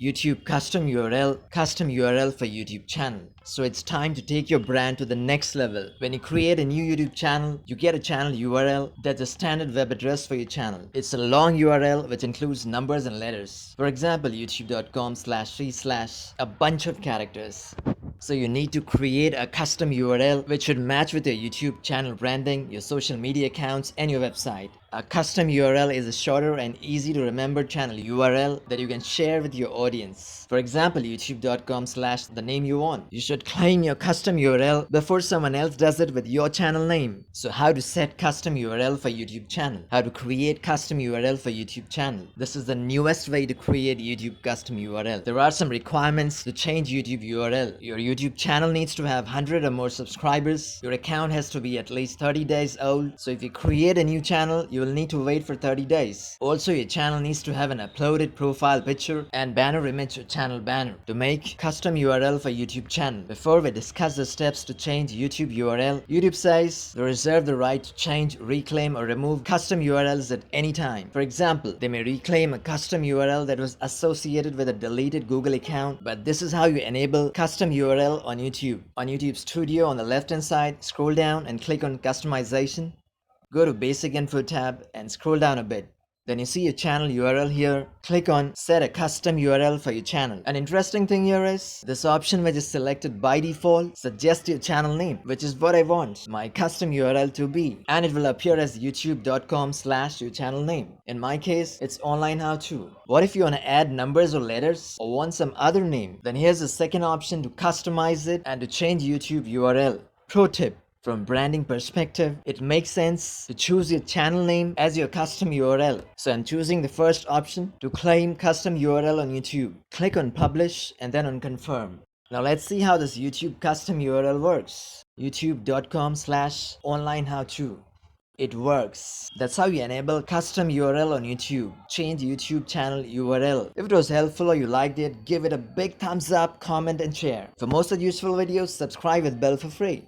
YouTube custom URL for YouTube channel. So it's time to take your brand to the next level. When you create a new YouTube channel, you get a channel URL that's a standard web address for your channel. It's a long URL which includes numbers and letters. For example, youtube.com/c/ a bunch of characters. So you need to create a custom URL which should match with your YouTube channel branding, your social media accounts, and your website. A custom URL is a shorter and easy to remember channel URL that you can share with your audience. For example, youtube.com/ the name you want. You should claim your custom URL before someone else does it with your channel name. So how to set custom URL for YouTube channel? How to create custom URL for YouTube channel? This is the newest way to create YouTube custom URL. There are some requirements to change YouTube URL. Your YouTube channel needs to have 100 or more subscribers. Your account has to be at least 30 days old. So if you create a new channel, you will need to wait for 30 days. Also, your channel needs to have an uploaded profile picture and banner image or channel banner. To make custom URL for YouTube channel, before we discuss the steps to change YouTube URL, YouTube says they reserve the right to change, reclaim, or remove custom URLs at any time. For example, they may reclaim a custom URL that was associated with a deleted Google account, but this is how you enable custom URL on YouTube. On YouTube Studio on the left hand side, scroll down and click on customization. Go to basic info tab and scroll down a bit. Then you see your channel URL here. Click on set a custom URL for your channel. An interesting thing here is this option which is selected by default suggests your channel name, which is what I want my custom URL to be, and it will appear as youtube.com/ your channel name. In my case, it's online how to. What if you want to add numbers or letters or want some other name? Then here's the second option to customize it and to change YouTube URL. Pro tip: from branding perspective, it makes sense to choose your channel name as your custom URL. So I'm choosing the first option to claim custom URL on YouTube. Click on publish and then on confirm. Now let's see how this YouTube custom URL works. youtube.com/online how to. It works. That's how you enable custom URL on YouTube. Change YouTube channel URL. If it was helpful or you liked it, give it a big thumbs up, comment and share. For more such useful videos, subscribe with bell for free.